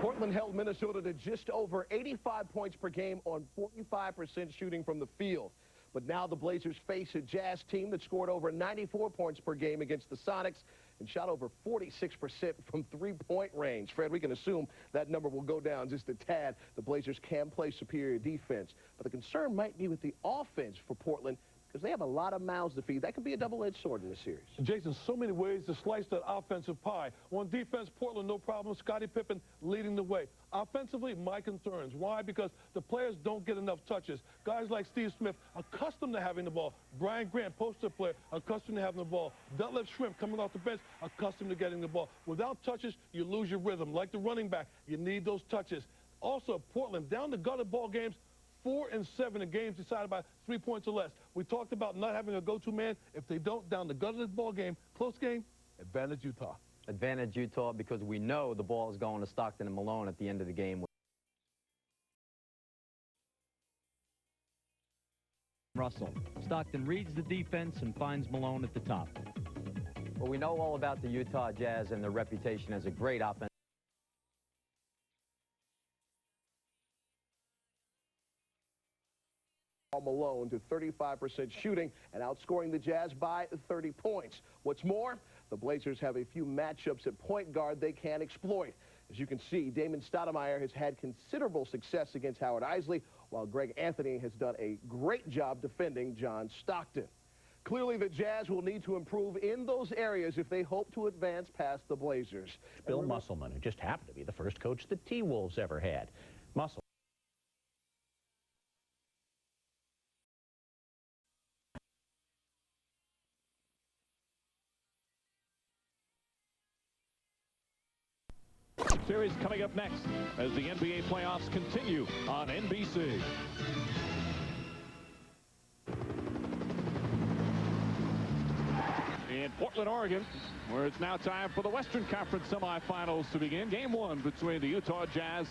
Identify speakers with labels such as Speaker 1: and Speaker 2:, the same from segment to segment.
Speaker 1: Portland held Minnesota to just over 85 points per game on 45% shooting from the field. But now the Blazers face a Jazz team that scored over 94 points per game against the Sonics and shot over 46% from three-point range. Fred, we can assume that number will go down just a tad. The Blazers can play superior defense. But the concern might be with the offense for Portland, because they have a lot of mouths to feed. That could be a double-edged sword in this series.
Speaker 2: Jason, so many ways to slice that offensive pie. On defense, Portland, no problem. Scottie Pippen leading the way. Offensively, my concerns. Why? Because the players don't get enough touches. Guys like Steve Smith, accustomed to having the ball. Brian Grant, poster player, accustomed to having the ball. Detlef Schrempf, coming off the bench, accustomed to getting the ball. Without touches, you lose your rhythm. Like the running back, you need those touches. Also, Portland, down the gutter ball games, 4 and 7 in games decided by 3 points or less. We talked about not having a go-to man. If they don't, down the gut of the ball game, close game, advantage Utah.
Speaker 3: Advantage Utah because we know the ball is going to Stockton and Malone at the end of the game.
Speaker 4: Russell. Stockton reads the defense and finds Malone at the top.
Speaker 3: Well, we know all about the Utah Jazz and their reputation as a great offense.
Speaker 1: Malone to 35% shooting and outscoring the Jazz by 30 points. What's more, the Blazers have a few matchups at point guard they can exploit. As you can see, Damon Stoudemire has had considerable success against Howard Eisley, while Greg Anthony has done a great job defending John Stockton. Clearly, the Jazz will need to improve in those areas if they hope to advance past the Blazers.
Speaker 5: Bill Musselman, who just happened to be the first coach the T-Wolves ever had. Musselman.
Speaker 6: Series coming up next as the NBA playoffs continue on NBC. In Portland, Oregon, where it's now time for the Western Conference semifinals to begin. Game 1 between the Utah Jazz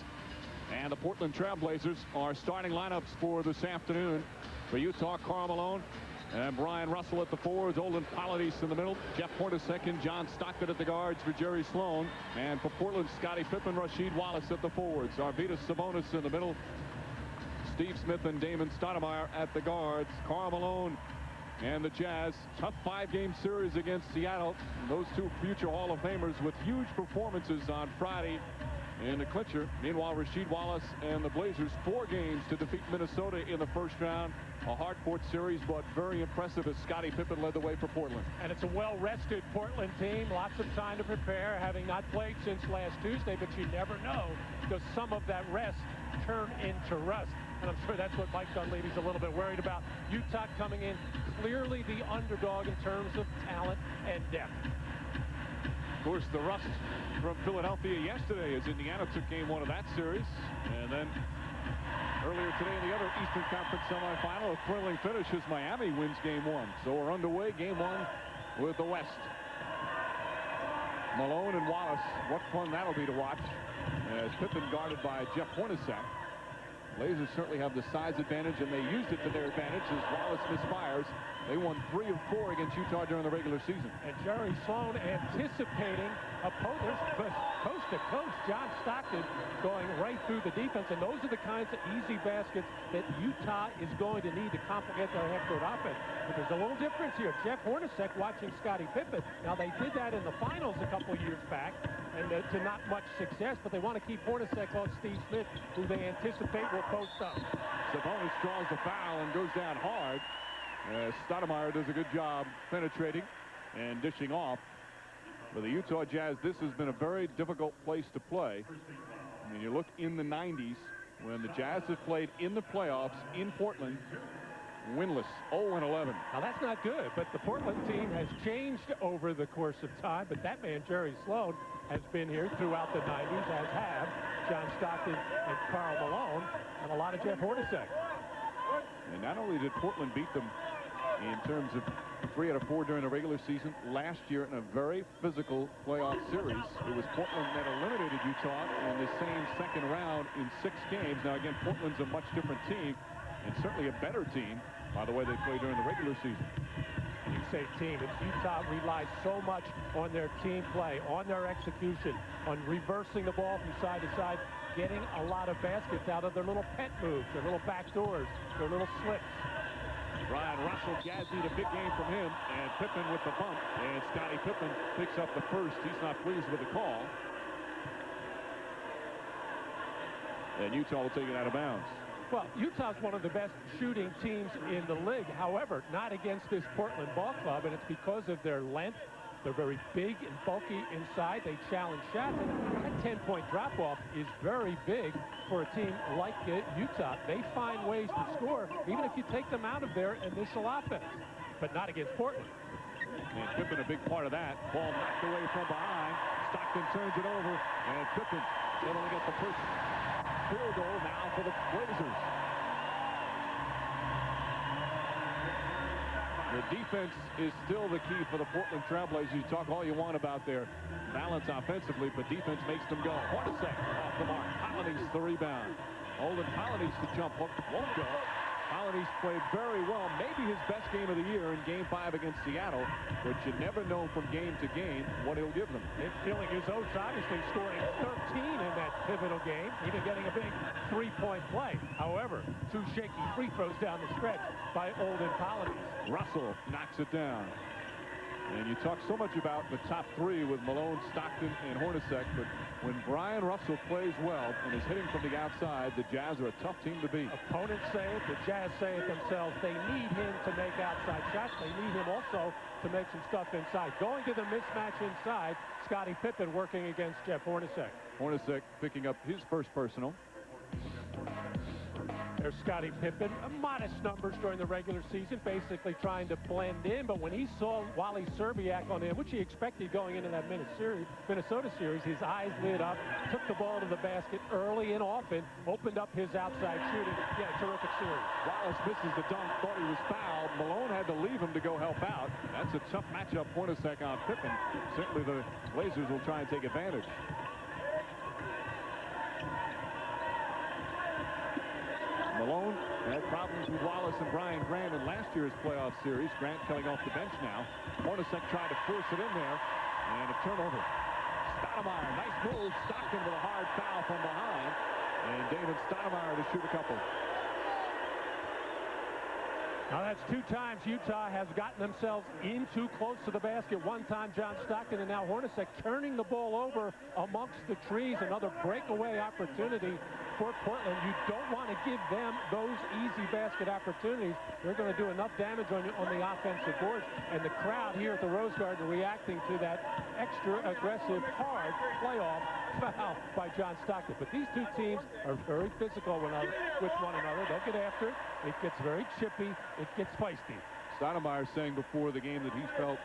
Speaker 6: and the Portland Trail Blazers. Our starting lineups for this afternoon. For Utah, Karl Malone and Brian Russell at the forwards, Olin Polynice in the middle, Jeff Hornacek and John Stockton at the guards for Jerry Sloan. And for Portland, Scottie Pippen, Rasheed Wallace at the forwards, Arvydas Sabonis in the middle, Steve Smith and Damon Stoudemire at the guards. Karl Malone and the Jazz, tough 5-game series against Seattle. Those two future Hall of Famers with huge performances on Friday in the clincher. Meanwhile, Rasheed Wallace and the Blazers, 4 games to defeat Minnesota in the first round. A hard-fought series, but very impressive as Scottie Pippen led the way for Portland.
Speaker 7: And it's a well-rested Portland team. Lots of time to prepare, having not played since last Tuesday, but you never know. Does some of that rest turn into rust? And I'm sure that's what Mike Dunleavy's a little bit worried about. Utah coming in clearly the underdog in terms of talent and depth.
Speaker 6: Of course, the rust from Philadelphia yesterday as Indiana took game 1 of that series. And then earlier today in the other Eastern Conference semifinal, a thrilling finish as Miami wins game 1. So we're underway, game 1 with the West. Malone and Wallace, what fun that'll be to watch as Pippen guarded by Jeff Hornacek. Blazers certainly have the size advantage, and they used it to their advantage as Wallace misfires. They won 3 of 4 against Utah during the regular season.
Speaker 7: And Jerry Sloan anticipating opponents coast to coast. John Stockton going right through the defense, and those are the kinds of easy baskets that Utah is going to need to complement their half-court offense. But there's a little difference here. Jeff Hornacek watching Scottie Pippen. Now, they did that in the finals a couple years back, and to not much success, but they want to keep Hornacek off Steve Smith, who they anticipate will post up.
Speaker 6: Sabonis draws the foul and goes down hard. Stoudemire does a good job penetrating and dishing off. For the Utah Jazz, this has been a very difficult place to play. I mean, you look in the 90s when the Jazz have played in the playoffs in Portland, winless, 0-11.
Speaker 7: Now, that's not good, but the Portland team has changed over the course of time, but that man, Jerry Sloan, has been here throughout the 90s, as have John Stockton and Karl Malone, and a lot of Jeff Hornacek.
Speaker 6: And not only did Portland beat them in terms of 3 out of 4 during the regular season, last year in a very physical playoff series, it was Portland that eliminated Utah in the same second round in 6 games. Now, again, Portland's a much different team, and certainly a better team by the way they played during the regular season.
Speaker 7: You say team. It's Utah relies so much on their team play, on their execution, on reversing the ball from side to side, getting a lot of baskets out of their little pet moves, their little back doors, their little slips.
Speaker 6: Brian Russell, Jazz need a big game from him, and Pippen with the bump, and Scottie Pippen picks up the first. He's not pleased with the call. And Utah will take it out of bounds.
Speaker 7: Well, Utah's one of the best shooting teams in the league. However, not against this Portland ball club, and it's because of their length. They're very big and bulky inside. They challenge shots. And that 10-point drop-off is very big for a team like Utah. They find ways to score, even if you take them out of their initial offense, but not against Portland.
Speaker 6: And Pippen a big part of that. Ball knocked away from behind. Stockton turns it over, and Pippen able to get the first field goal now for the Blazers. The defense is still the key for the Portland Trailblazers. You talk all you want about their balance offensively, but defense makes them go. Hornacek off the mark. Polonese the rebound. Olden Polonese to jump hook. Won't go. Polonese played very well, maybe his best game of the year in Game 5 against Seattle, but you never know from game to game what he'll give them.
Speaker 7: It's feeling his oats, obviously scoring 13 in that pivotal game, even getting a big three-point play. However, two shaky free throws down the stretch by Olden Polonese.
Speaker 6: Russell knocks it down. And you talk so much about the top three with Malone, Stockton, and Hornacek, but when Brian Russell plays well and is hitting from the outside, the Jazz are a tough team to beat.
Speaker 7: Opponents say it, the Jazz say it themselves. They need him to make outside shots. They need him also to make some stuff inside. Going to the mismatch inside, Scottie Pippen working against Jeff Hornacek.
Speaker 6: Hornacek picking up his first personal.
Speaker 7: There's Scottie Pippen. Modest numbers during the regular season, basically trying to blend in. But when he saw Wally Szczerbiak on him, which he expected going into that Minnesota series, his eyes lit up, took the ball to the basket early and often, opened up his outside shooting. Yeah, terrific series.
Speaker 6: Wallace misses the dunk, thought he was fouled. Malone had to leave him to go help out. That's a tough matchup, Hornacek on Pippen. Certainly the Blazers will try and take advantage. Malone had problems with Wallace and Brian Grant in last year's playoff series. Grant coming off the bench now. Hornacek tried to force it in there, and a turnover. Stoudemire, nice move. Stockton with a hard foul from behind, and David Stoudemire to shoot a couple.
Speaker 7: Now that's two times Utah has gotten themselves in too close to the basket. One time John Stockton, and now Hornacek turning the ball over amongst the trees. Another breakaway opportunity for Portland. You don't want to give them those easy basket opportunities. They're going to do enough damage on the offensive boards. And the crowd here at the Rose Garden reacting to that extra aggressive, hard playoff foul by John Stockton. But these two teams are very physical with one another. They'll get after it. It gets very chippy. It gets feisty.
Speaker 6: Stoudemire saying before the game that he felt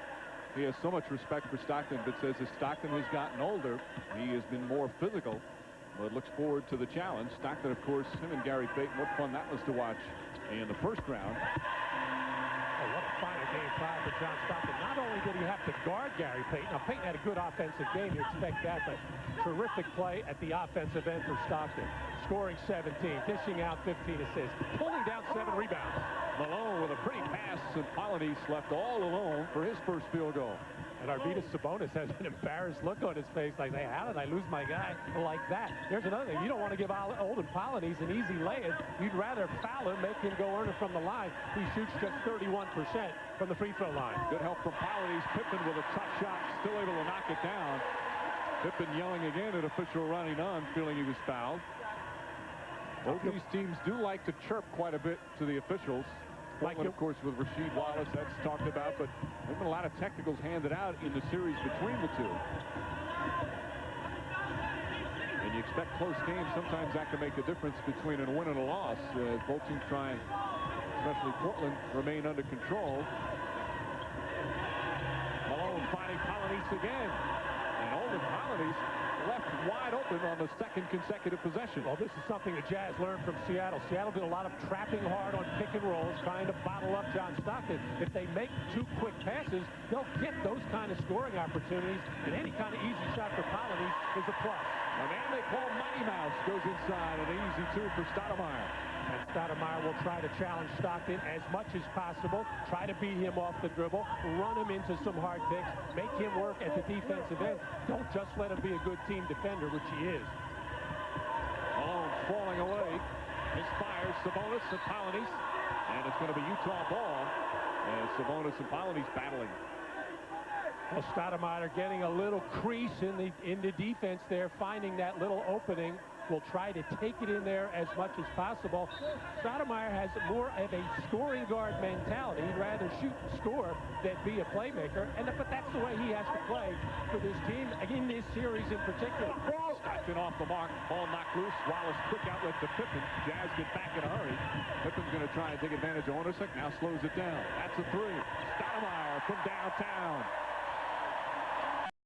Speaker 6: he has so much respect for Stockton, but says as Stockton has gotten older, he has been more physical, but looks forward to the challenge. Stockton, of course, him and Gary Payton, what fun that was to watch in the first round.
Speaker 7: Oh, what a final Game 5 for John Stockton. Not only did he have to guard Gary Payton. Now, Payton had a good offensive game. You expect that, but terrific play at the offensive end for Stockton. Scoring 17, dishing out 15 assists, pulling down 7 rebounds.
Speaker 6: Malone with a pretty pass, and Polonese left all alone for his first field goal.
Speaker 7: And Arvydas Sabonis has an embarrassed look on his face, like, hey, how did I lose my guy like that? Here's another thing. You don't want to give Olden Polonese an easy lay-in. You'd rather foul him, make him go earn it from the line. He shoots just 31% from the free throw line.
Speaker 6: Good help from Polonese. Pippen with a tough shot, still able to knock it down. Pippen yelling again at official running on, feeling he was fouled. Both these teams do like to chirp quite a bit to the officials. Portland, of course, with Rasheed Wallace, that's talked about, but there's been a lot of technicals handed out in the series between the two. And you expect close games. Sometimes that can make a difference between a win and a loss, as both teams try, especially Portland, remain under control. Malone finding Polonese again. And Olden Polonese left wide open on the second consecutive possession.
Speaker 7: Well, this is something the Jazz learned from Seattle. Seattle did a lot of trapping hard on pick and rolls, trying to bottle up John Stockton. If they make 2 quick passes, they'll get those kind of scoring opportunities, and any kind of easy shot for Polonese is a plus.
Speaker 6: A man they call Mighty Mouse goes inside, an easy 2 for Stoudemire.
Speaker 7: And Stoudemire will try to challenge Stockton as much as possible, try to beat him off the dribble, run him into some hard picks, make him work at the defensive end. Don't just let him be a good team defender, which he is.
Speaker 6: Malone falling away. Misfires Sabonis and Polonese. And it's going to be Utah ball as Sabonis and Polonese battling.
Speaker 7: Well, Stoudemire getting a little crease in the defense there, finding that little opening. Will try to take it in there as much as possible. Stoudemire has more of a scoring guard mentality. He'd rather shoot and score than be a playmaker. But that's the way he has to play for this team in this series in particular.
Speaker 6: Stockton off the mark. Ball knocked loose. Wallace quick outlet to Pippen. Jazz get back in a hurry. Pippen's going to try and take advantage of Hornacek. Now slows it down. That's a three. Stoudemire from downtown.